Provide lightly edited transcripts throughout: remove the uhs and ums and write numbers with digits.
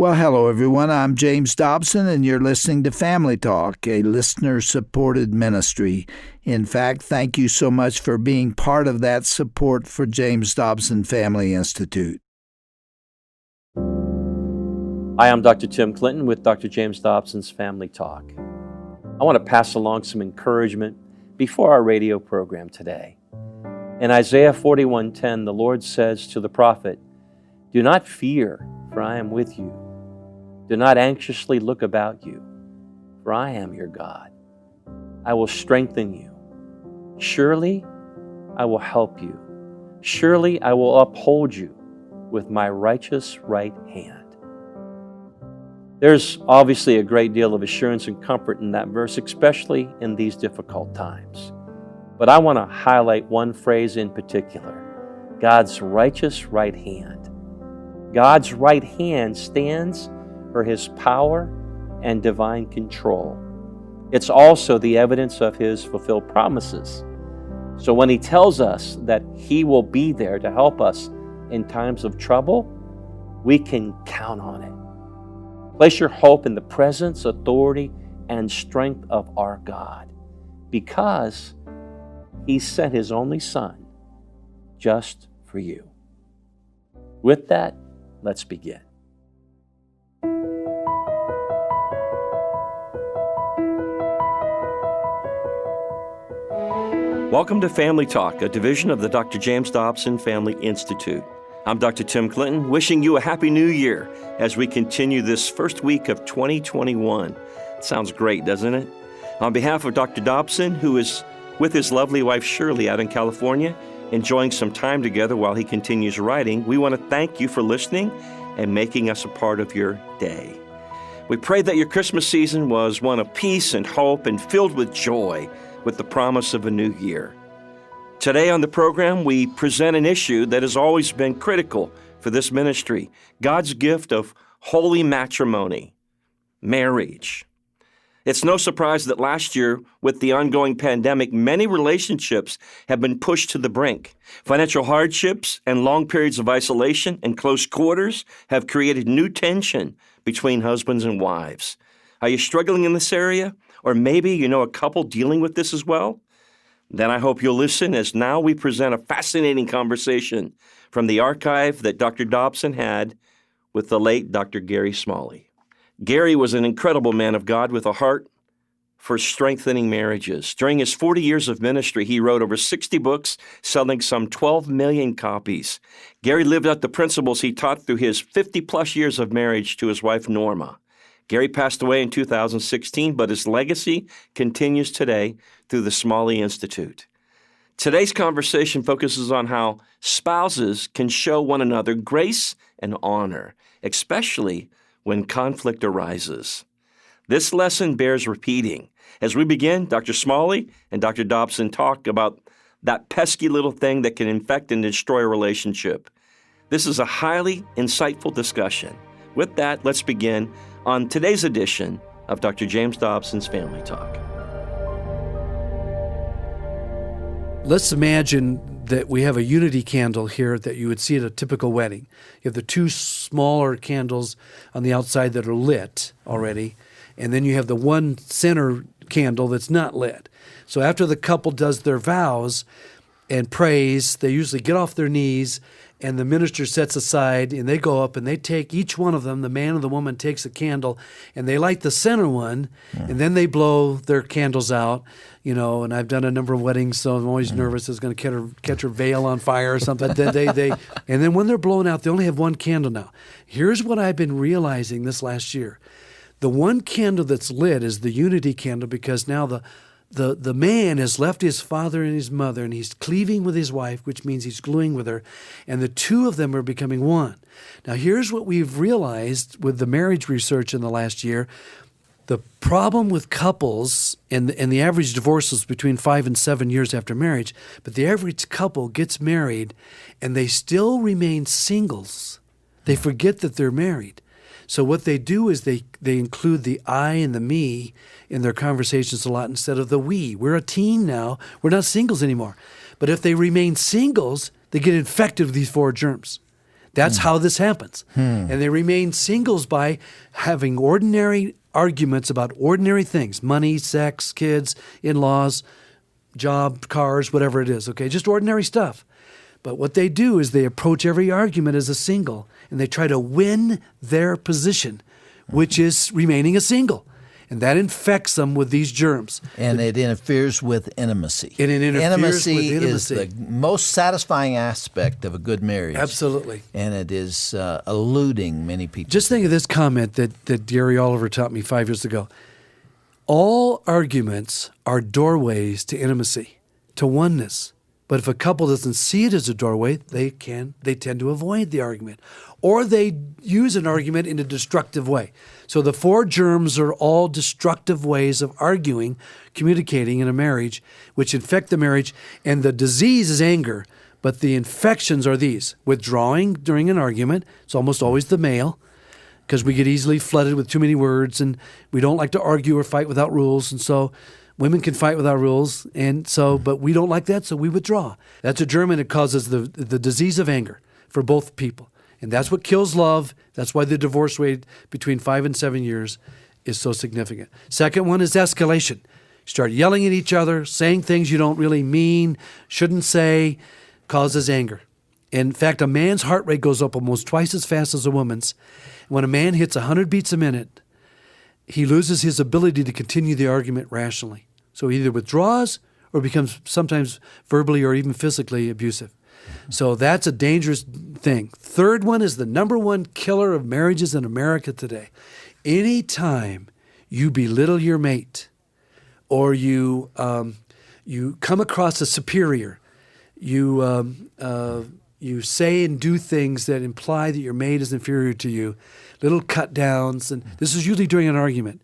Well, hello, everyone. I'm James Dobson, and you're listening to Family Talk, a listener-supported ministry. In fact, thank you so much for being part of that support for James Dobson Family Institute. Hi, I'm Dr. Tim Clinton with Dr. James Dobson's Family Talk. I want to pass along some encouragement before our radio program today. In Isaiah 41:10, the Lord says to the prophet, "Do not fear, for I am with you. Do not anxiously look about you, for I am your God. I will strengthen you. Surely I will help you. Surely I will uphold you with my righteous right hand." There's obviously a great deal of assurance and comfort in that verse, especially in these difficult times. But I want to highlight one phrase in particular: God's righteous right hand. God's right hand stands for His power and divine control. It's also the evidence of His fulfilled promises. So when He tells us that He will be there to help us in times of trouble, we can count on it. Place your hope in the presence, authority, and strength of our God, because He sent His only Son just for you. With that, let's begin. Welcome to Family Talk, a division of the Dr. James Dobson Family Institute. I'm Dr. Tim Clinton, wishing you a Happy New Year as we continue this first week of 2021. Sounds great, doesn't it? On behalf of Dr. Dobson, who is with his lovely wife Shirley out in California, enjoying some time together while he continues writing, we want to thank you for listening and making us a part of your day. We pray that your Christmas season was one of peace and hope and filled with joy with the promise of a new year. Today on the program, we present an issue that has always been critical for this ministry: God's gift of holy matrimony, marriage. It's no surprise that last year, with the ongoing pandemic, many relationships have been pushed to the brink. Financial hardships and long periods of isolation and close quarters have created new tension between husbands and wives. Are you struggling in this area? Or maybe you know a couple dealing with this as well? Then I hope you'll listen, as now we present a fascinating conversation from the archive that Dr. Dobson had with the late Dr. Gary Smalley. Gary was an incredible man of God with a heart for strengthening marriages. During his 40 years of ministry, he wrote over 60 books, selling some 12 million copies. Gary lived out the principles he taught through his 50-plus years of marriage to his wife, Norma. Gary passed away in 2016, but his legacy continues today through the Smalley Institute. Today's conversation focuses on how spouses can show one another grace and honor, especially when conflict arises. This lesson bears repeating. As we begin, Dr. Smalley and Dr. Dobson talk about that pesky little thing that can infect and destroy a relationship. This is a highly insightful discussion. With that, let's begin on today's edition of Dr. James Dobson's Family Talk. Let's imagine that we have a unity candle here that you would see at a typical wedding. You have the two smaller candles on the outside that are lit already, and then you have the one center candle that's not lit. So after the couple does their vows and prays, they usually get off their knees, and the minister sets aside, and they go up and they take each one of them, the man and the woman takes a candle, and they light the center one, and then they blow their candles out, and I've done a number of weddings, so I'm always nervous it's going to catch her veil on fire or something. And then when they're blown out, they only have one candle now. Here's what I've been realizing this last year. The one candle that's lit is the unity candle, because now the man has left his father and his mother, and he's cleaving with his wife, which means he's gluing with her, and the two of them are becoming one. Now, here's what we've realized with the marriage research in the last year. The problem with couples, and the average divorce is between 5 and 7 years after marriage, but the average couple gets married, and they still remain singles. They forget that they're married. So what they do is they include the I and the me in their conversations a lot instead of the we. We're a team now. We're not singles anymore. But if they remain singles, they get infected with these four germs. That's how this happens. And they remain singles by having ordinary arguments about ordinary things: money, sex, kids, in-laws, job, cars, whatever it is, okay? Just ordinary stuff. But what they do is they approach every argument as a single, and they try to win their position, which is remaining a single. And that infects them with these germs. And it interferes with intimacy. And it interferes with intimacy. Is the most satisfying aspect of a good marriage. Absolutely. And it is eluding many people. Just think of this comment that Gary Oliver taught me 5 years ago. All arguments are doorways to intimacy, to oneness. But if a couple doesn't see it as a doorway, they tend to avoid the argument. Or they use an argument in a destructive way. So the 4 germs are all destructive ways of arguing, communicating in a marriage, which infect the marriage. And the disease is anger, but the infections are these: withdrawing during an argument. It's almost always the male, because we get easily flooded with too many words, and we don't like to argue or fight without rules. And so women can fight without rules, but we don't like that, so we withdraw. That's a germ, and it causes the disease of anger for both people. And that's what kills love. That's why the divorce rate between 5 and 7 years is so significant. Second one is escalation. Start yelling at each other, saying things you don't really mean, shouldn't say, causes anger. In fact, a man's heart rate goes up almost twice as fast as a woman's. When a man hits 100 beats a minute, he loses his ability to continue the argument rationally. So he either withdraws or becomes sometimes verbally or even physically abusive. So that's a dangerous thing. Third one is the number one killer of marriages in America today. Anytime you belittle your mate, or you come across a superior, you say and do things that imply that your mate is inferior to you, little cut downs, and this is usually during an argument.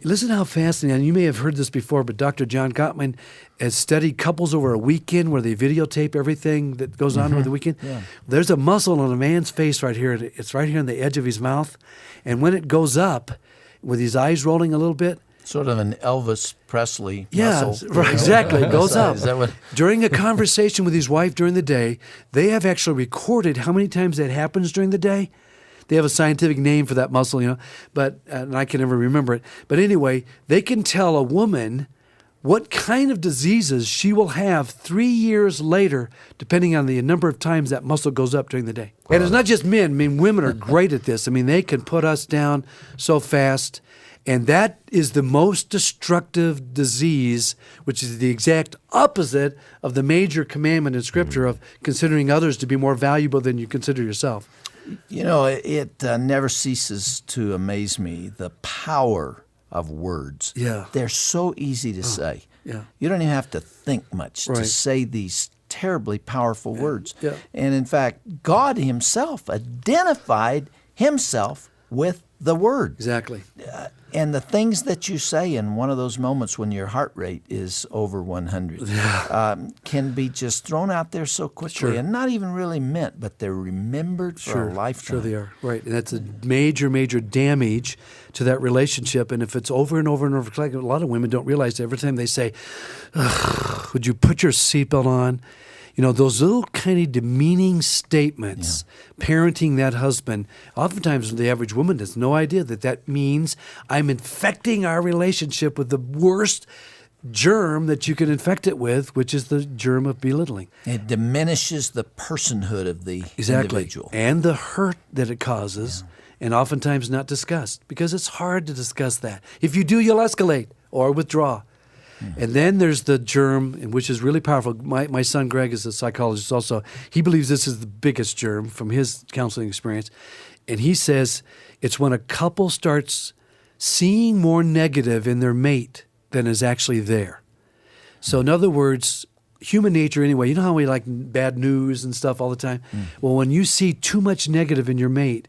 Listen how fascinating, and you may have heard this before, but Dr. John Gottman has studied couples over a weekend where they videotape everything that goes on over the weekend. Yeah. There's a muscle on a man's face right here. It's right here on the edge of his mouth. And when it goes up, with his eyes rolling a little bit, sort of an Elvis Presley Yeah, muscle. right, exactly. It goes up. Is that what? During a conversation with his wife during the day, they have actually recorded how many times that happens during the day. They have a scientific name for that muscle, but and I can never remember it. But anyway, they can tell a woman what kind of diseases she will have 3 years later, depending on the number of times that muscle goes up during the day. And it's not just men. I mean, women are great at this. I mean, they can put us down so fast. And that is the most destructive disease, which is the exact opposite of the major commandment in Scripture of considering others to be more valuable than you consider yourself. It never ceases to amaze me, the power of words. Yeah. They're so easy to say. Yeah. You don't even have to think much to Right. say these terribly powerful words. Yeah. And in fact, God himself identified himself with the word. Exactly. And the things that you say in one of those moments when your heart rate is over 100 can be just thrown out there so quickly and not even really meant, but they're remembered for a lifetime. Sure they are. Right. And that's a major, major damage to that relationship. And if it's over and over and over, like a lot of women don't realize that every time they say, would you put your seatbelt on? Those little kind of demeaning statements, parenting that husband, oftentimes the average woman has no idea that means I'm infecting our relationship with the worst germ that you can infect it with, which is the germ of belittling. It diminishes the personhood of the individual. And the hurt that it causes, and oftentimes not discussed, because it's hard to discuss that. If you do, you'll escalate or withdraw. And then there's the germ, which is really powerful. My son Greg is a psychologist also. He believes this is the biggest germ from his counseling experience. And he says it's when a couple starts seeing more negative in their mate than is actually there. So in other words, human nature anyway, you know how we like bad news and stuff all the time? Well, when you see too much negative in your mate,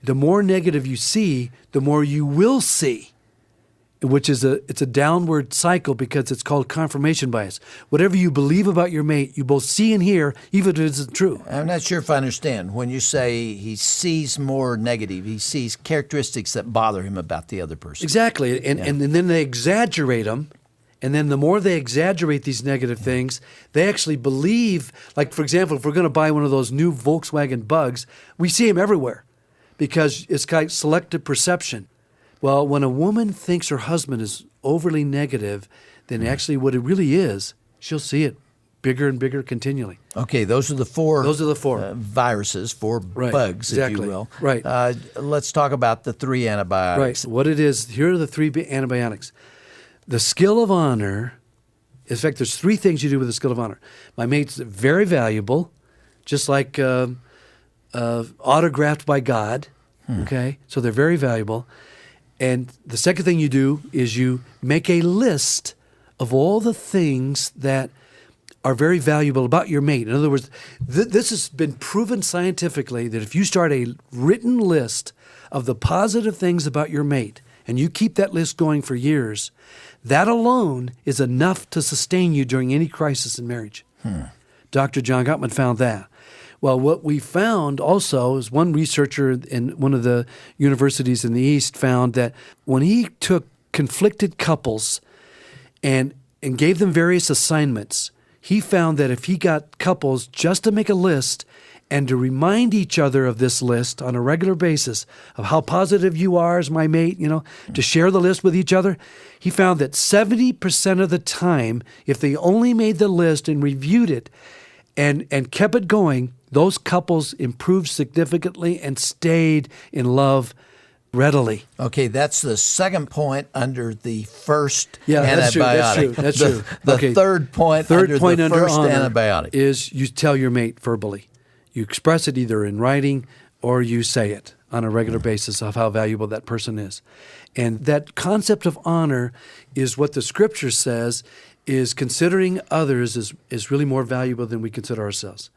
the more negative you see, the more you will see. Which is it's a downward cycle because it's called confirmation bias. Whatever you believe about your mate, you both see and hear, even if it isn't true. I'm not sure if I understand. When you say he sees more negative, he sees characteristics that bother him about the other person. Exactly. And then they exaggerate them, And then the more they exaggerate these negative things, they actually believe, like, for example, if we're going to buy one of those new Volkswagen Bugs, we see them everywhere because it's got selective perception. Well, when a woman thinks her husband is overly negative, then actually what it really is, she'll see it bigger and bigger continually. Okay, those are the four. Those are the four. Viruses, four bugs, exactly. if you will. Right. Let's talk about the 3 antibiotics. Right. What it is, here are the 3 antibiotics. The skill of honor, in fact, there's 3 things you do with the skill of honor. My mate's very valuable, just like autographed by God, okay? So they're very valuable. And the second thing you do is you make a list of all the things that are very valuable about your mate. In other words, this has been proven scientifically that if you start a written list of the positive things about your mate, and you keep that list going for years, that alone is enough to sustain you during any crisis in marriage. Dr. John Gottman found that. Well, what we found also is one researcher in one of the universities in the East found that when he took conflicted couples and gave them various assignments, he found that if he got couples just to make a list and to remind each other of this list on a regular basis of how positive you are as my mate, to share the list with each other, he found that 70% of the time, if they only made the list and reviewed it and kept it going, those couples improved significantly and stayed in love readily. Okay, that's the second point under the first antibiotic. That's true. The third point under the first antibiotic is you tell your mate verbally. You express it either in writing or you say it on a regular basis of how valuable that person is. And that concept of honor is what the Scripture says is considering others is really more valuable than we consider ourselves.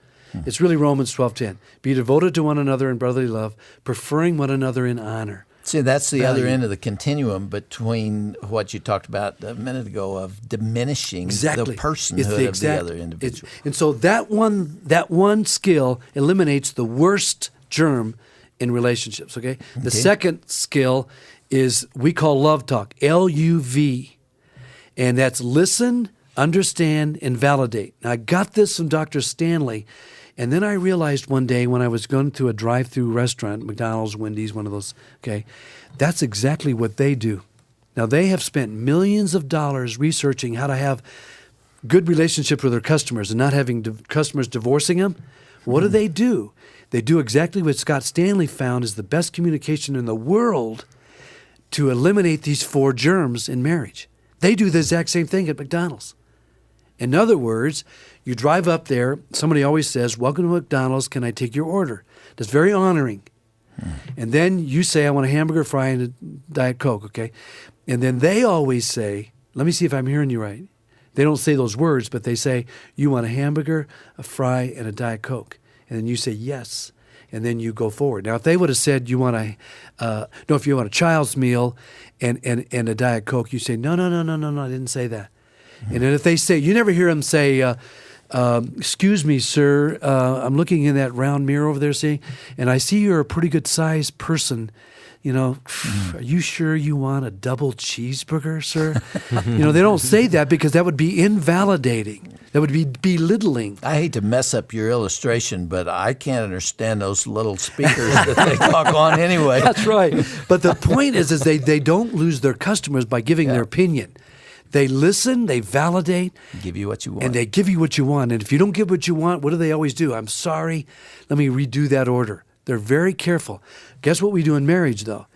It's really Romans 12:10. Be devoted to one another in brotherly love, preferring one another in honor. See, that's the other end of the continuum between what you talked about a minute ago of diminishing the personhood of the other individual. And so that one skill eliminates the worst germ in relationships, okay? The second skill is we call love talk, LUV. And that's listen, understand, and validate. Now, I got this from Dr. Stanley. And then I realized one day when I was going to a drive-through restaurant, McDonald's, Wendy's, one of those, okay, that's exactly what they do. Now, they have spent millions of dollars researching how to have good relationships with their customers and not having customers divorcing them. What do? They do exactly what Scott Stanley found is the best communication in the world to eliminate these 4 germs in marriage. They do the exact same thing at McDonald's. In other words, you drive up there, somebody always says, welcome to McDonald's, can I take your order? That's very honoring. And then you say, I want a hamburger, fry, and a Diet Coke, okay? And then they always say, let me see if I'm hearing you right. They don't say those words, but they say, you want a hamburger, a fry, and a Diet Coke. And then you say, yes. And then you go forward. Now, if they would have said if you want a child's meal and a Diet Coke, you say, no, I didn't say that. And then if they say, you never hear them say, excuse me, sir, I'm looking in that round mirror over there, and I see you're a pretty good sized person. Are you sure you want a double cheeseburger, sir? They don't say that because that would be invalidating. That would be belittling. I hate to mess up your illustration, but I can't understand those little speakers that they talk on anyway. That's right. But the point is they don't lose their customers by giving their opinion. They listen, they validate. Give you what you want. And they give you what you want. And if you don't get what you want, what do they always do? I'm sorry, let me redo that order. They're very careful. Guess what we do in marriage, though?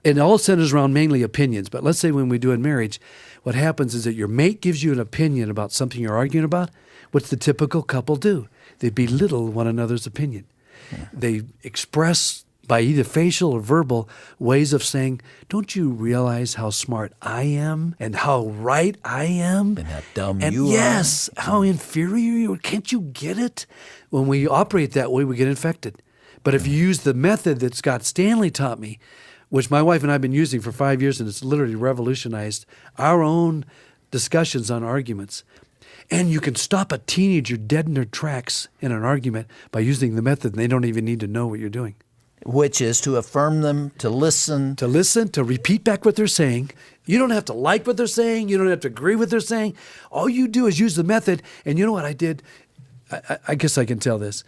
It all centers around mainly opinions. But let's say when we do in marriage, what happens is that your mate gives you an opinion about something you're arguing about. What's the typical couple do? They belittle one another's opinion. Yeah. They express by either facial or verbal ways of saying, don't you realize how smart I am and how right I am? And how dumb you are. Yes, how inferior you are. Can't you get it? When we operate that way, we get infected. But if you use the method that Scott Stanley taught me, which my wife and I have been using for 5 years, and it's literally revolutionized our own discussions on arguments. And you can stop a teenager dead in their tracks in an argument by using the method, and they don't even need to know what you're doing. Which is to affirm them, to listen. To listen, to repeat back what they're saying. You don't have to like what they're saying. You don't have to agree with what they're saying. All you do is use the method. And you know what I did? I guess I can tell this.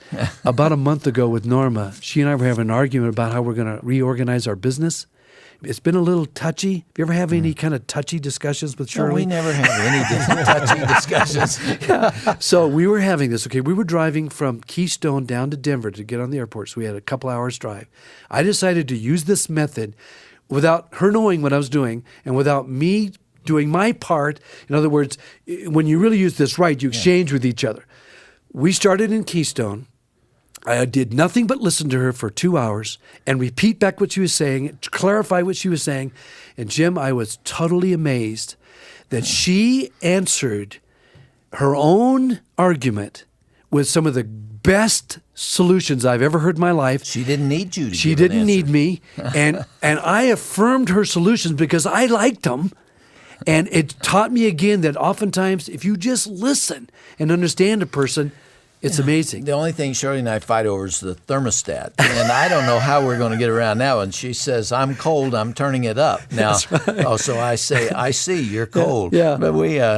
About a month ago with Norma, she and I were having an argument about how we're going to reorganize our business. It's been a little touchy. Have you ever have any kind of touchy discussions with Shirley? No, we never have any touchy discussions. So we were having this. Okay, we were driving from Keystone down to Denver to get on the airport. So we had a couple hours drive. I decided to use this method without her knowing what I was doing and without me doing my part. In other words, when you really use this right, you exchange with each other. We started in Keystone. I did nothing but listen to her for 2 hours and repeat back what she was saying, clarify what she was saying. And Jim, I was totally amazed that she answered her own argument with some of the best solutions I've ever heard in my life. She didn't need you to She give an didn't need answer. me. And I affirmed her solutions because I liked them. And it taught me again that oftentimes if you just listen and understand a person, it's amazing. The only thing Shirley and I fight over is the thermostat. And I don't know how we're going to get around that one. She says, I'm cold, I'm turning it up. Now, so I say, I see, you're cold. Yeah. But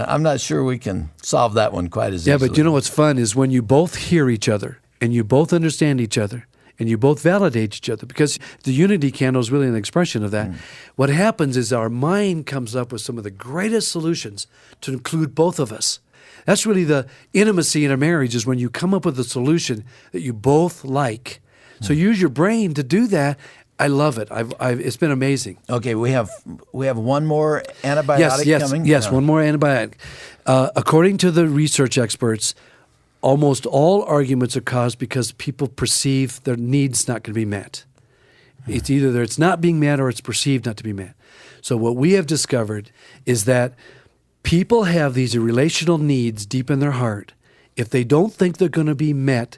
I'm not sure we can solve that one quite as easily. Yeah, but you know what's fun is when you both hear each other and you both understand each other and you both validate each other, because the unity candle is really an expression of that. What happens is our mind comes up with some of the greatest solutions to include both of us. That's really the intimacy in a marriage, is when you come up with a solution that you both like. So use your brain to do that. I love it. It's been amazing. Okay, we have one more antibiotic coming. Yes, one more antibiotic. According to the research experts, almost all arguments are caused because people perceive their needs not going to be met. It's either that it's not being met or it's perceived not to be met. So what we have discovered is that people have these relational needs deep in their heart. If they don't think they're going to be met,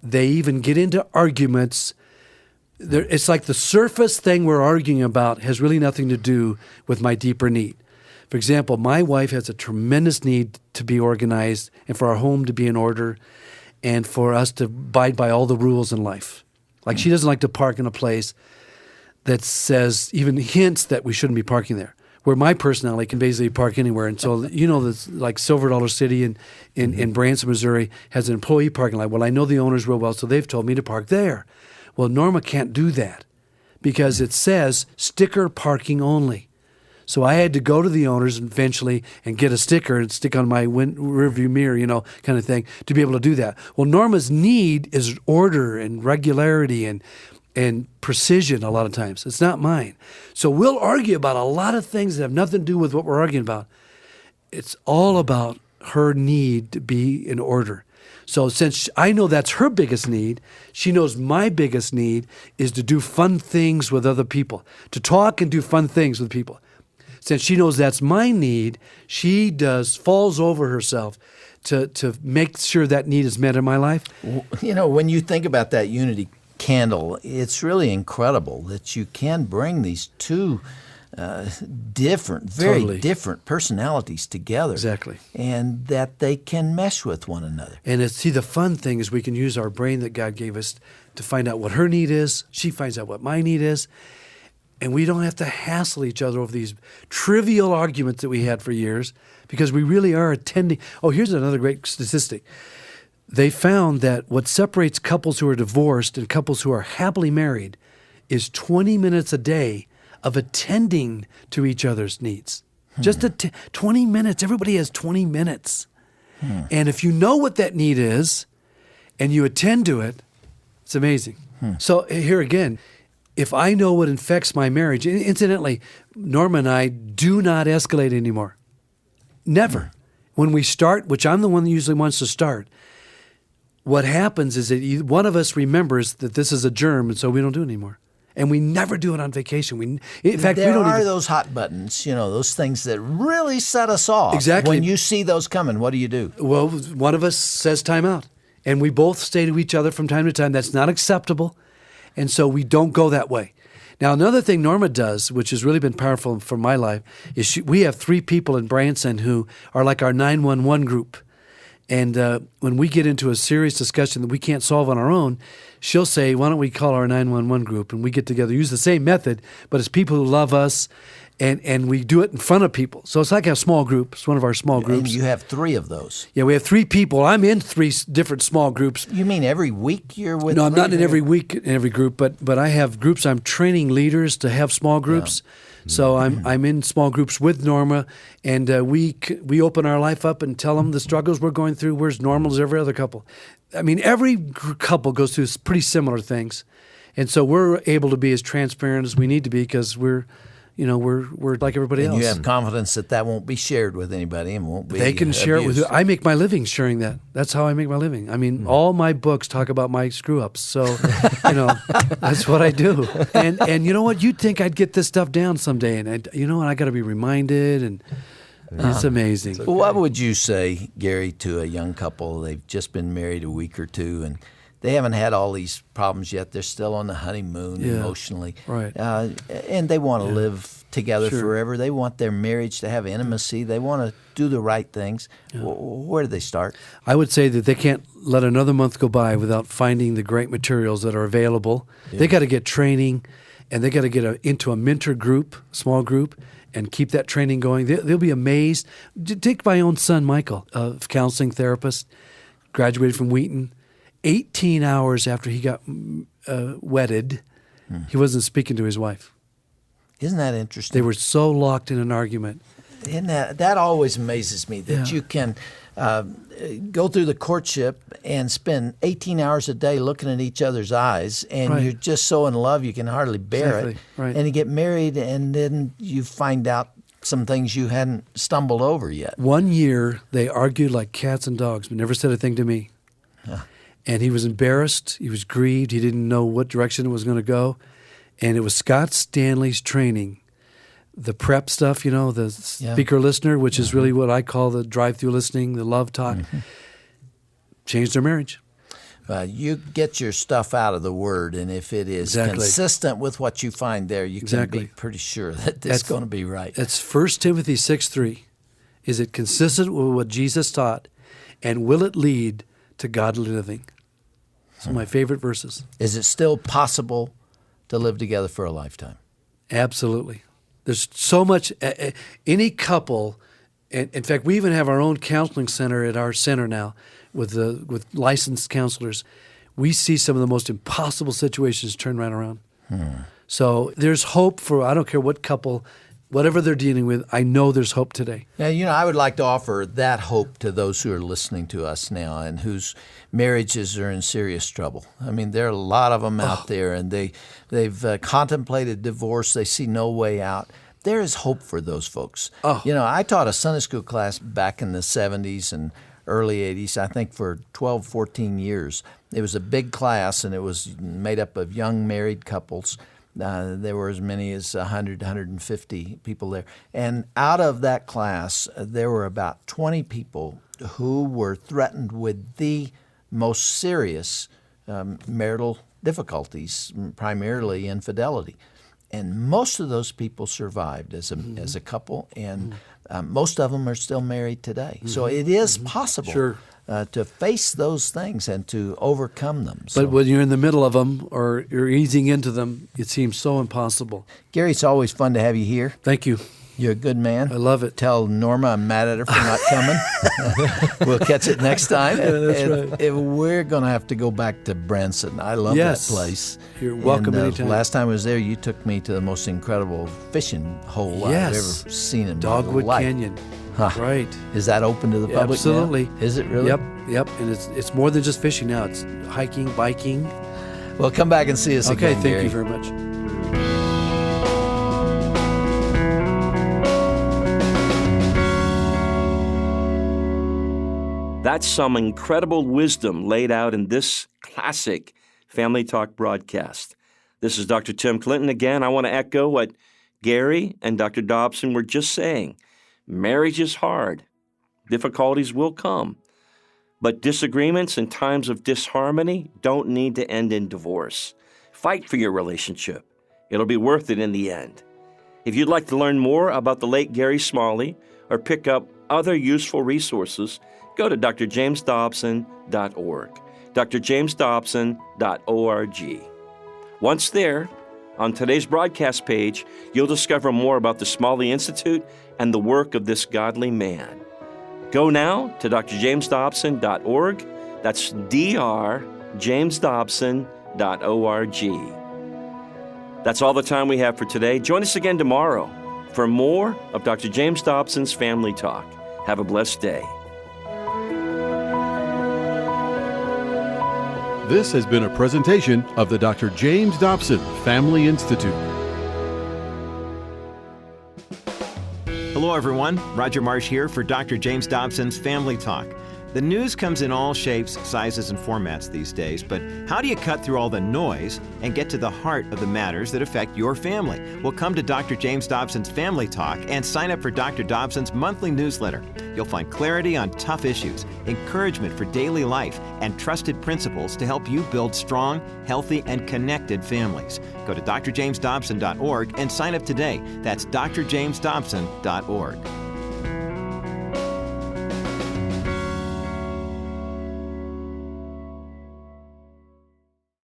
they even get into arguments. It's like the surface thing we're arguing about has really nothing to do with my deeper need. For example, my wife has a tremendous need to be organized and for our home to be in order and for us to abide by all the rules in life. Like she doesn't like to park in a place that says, even hints that we shouldn't be parking there. Where my personality can basically park anywhere. And so, this, like Silver Dollar City in Branson, Missouri, has an employee parking lot. Well, I know the owners real well, so they've told me to park there. Well, Norma can't do that because it says sticker parking only. So I had to go to the owners eventually and get a sticker and stick on my rearview mirror, kind of thing, to be able to do that. Well, Norma's need is order and regularity and precision a lot of times. It's not mine. So we'll argue about a lot of things that have nothing to do with what we're arguing about. It's all about her need to be in order. So since I know that's her biggest need, she knows my biggest need is to do fun things with other people, to talk and do fun things with people. Since she knows that's my need, she falls over herself to make sure that need is met in my life. When you think about that unity candle, it's really incredible that you can bring these two very different personalities together. Exactly. And that they can mesh with one another. And the fun thing is we can use our brain that God gave us to find out what her need is. She finds out what my need is. And we don't have to hassle each other over these trivial arguments that we had for years because we really are attending. Oh, here's another great statistic. They found that what separates couples who are divorced and couples who are happily married is 20 minutes a day of attending to each other's needs. Just 20 minutes. Everybody has 20 minutes. And if you know what that need is and you attend to it, it's amazing. So here again, if I know what infects my marriage, incidentally, Norma and I do not escalate anymore. Never. When we start, which I'm the one that usually wants to start, what happens is that one of us remembers that this is a germ, and so we don't do it anymore. And we never do it on vacation. In fact, there we don't are even... those hot buttons, those things that really set us off. Exactly. When you see those coming, what do you do? Well, one of us says time out. And we both say to each other from time to time, that's not acceptable. And so we don't go that way. Now, another thing Norma does, which has really been powerful for my life, is we have 3 people in Branson who are like our 911 group. And when we get into a serious discussion that we can't solve on our own, she'll say, why don't we call our 911 group? And we get together, use the same method, but it's people who love us, and we do it in front of people. So it's like a small group. It's one of our small groups. And you have 3 of those. Yeah, we have 3 people. I'm in 3 different small groups. You mean every week you're with? No, I'm 3 not in every week in every group, but I have groups. I'm training leaders to have small groups. Yeah. So I'm in small groups with Norma, and we open our life up and tell them the struggles we're going through. We're as normal as every other couple. I mean, every couple goes through pretty similar things, and so we're able to be as transparent as we need to be because we're like everybody else. And you have confidence that won't be shared with anybody and won't be They can share it with you. I make my living sharing that. That's how I make my living. I mean, all my books talk about my screw-ups. So, that's what I do. And you know what? You'd think I'd get this stuff down someday. And I got to be reminded. And it's amazing. Well, what would you say, Gary, to a young couple? They've just been married a week or 2, and they haven't had all these problems yet. They're still on the honeymoon emotionally. Right. And they want to live together forever. They want their marriage to have intimacy. They want to do the right things. Yeah. Where do they start? I would say that they can't let another month go by without finding the great materials that are available. Yeah. They got to get training, and they got to get into a mentor group, small group, and keep that training going. They'll be amazed. Take my own son, Michael, a counseling therapist, graduated from Wheaton. 18 hours after he got wedded, he wasn't speaking to his wife. Isn't that interesting? They were so locked in an argument. Isn't that always amazes me that you can go through the courtship and spend 18 hours a day looking at each other's eyes, and you're just so in love you can hardly bear it. Right. And you get married, and then you find out some things you hadn't stumbled over yet. 1 year, they argued like cats and dogs, but never said a thing to me. Yeah. And he was embarrassed. He was grieved. He didn't know what direction it was going to go. And it was Scott Stanley's training, the prep stuff, the speaker listener, which is really what I call the drive-through listening, the love talk, changed their marriage. You get your stuff out of the Word, and if it is consistent with what you find there, you can be pretty sure that it's going to be right. That's 1 Timothy 6:3. Is it consistent with what Jesus taught, and will it lead to godly living? So my favorite verses. Is it still possible to live together for a lifetime? Absolutely. There's so much. Any couple, and in fact, we even have our own counseling center at our center now with licensed counselors. We see some of the most impossible situations turn right around. So there's hope for, I don't care what couple, whatever they're dealing with, I know there's hope today. Now, I would like to offer that hope to those who are listening to us now and whose marriages are in serious trouble. I mean, there are a lot of them out there, and they've contemplated divorce. They see no way out. There is hope for those folks. I taught a Sunday school class back in the 70s and early 80s, I think for 12, 14 years. It was a big class, and it was made up of young married couples. There were as many as 100, 150 people there. And out of that class, there were about 20 people who were threatened with the most serious marital difficulties, primarily infidelity. And most of those people survived as a couple, and most of them are still married today. So it is possible to face those things and to overcome them. But when you're in the middle of them or you're easing into them, it seems so impossible. Gary, it's always fun to have you here. Thank you. You're a good man. I love it. Tell Norma I'm mad at her for not coming. We'll catch it next time. That's right. We're going to have to go back to Branson. I love that place. You're welcome anytime. Last time I was there, you took me to the most incredible fishing hole I've ever seen in Dogwood my life. Canyon. Right. Is that open to the public Absolutely. now? Is it really? Yep. And it's more than just fishing now. It's hiking, biking. Well, come back and see us again, Okay, thank you very much. That's some incredible wisdom laid out in this classic Family Talk broadcast. This is Dr. Tim Clinton again. I want to echo what Gary and Dr. Dobson were just saying. Marriage is hard. Difficulties will come. But disagreements and times of disharmony don't need to end in divorce. Fight for your relationship. It'll be worth it in the end. If you'd like to learn more about the late Gary Smalley or pick up other useful resources, go to drjamesdobson.org. drjamesdobson.org. Once there, on today's broadcast page, you'll discover more about the Smalley Institute and the work of this godly man. Go now to drjamesdobson.org. That's drjamesdobson.org. That's all the time we have for today. Join us again tomorrow for more of Dr. James Dobson's Family Talk. Have a blessed day. This has been a presentation of the Dr. James Dobson Family Institute. Hello, everyone. Roger Marsh here for Dr. James Dobson's Family Talk. The news comes in all shapes, sizes, and formats these days, but how do you cut through all the noise and get to the heart of the matters that affect your family? Well, come to Dr. James Dobson's Family Talk and sign up for Dr. Dobson's monthly newsletter. You'll find clarity on tough issues, encouragement for daily life, and trusted principles to help you build strong, healthy, and connected families. Go to drjamesdobson.org and sign up today. That's drjamesdobson.org.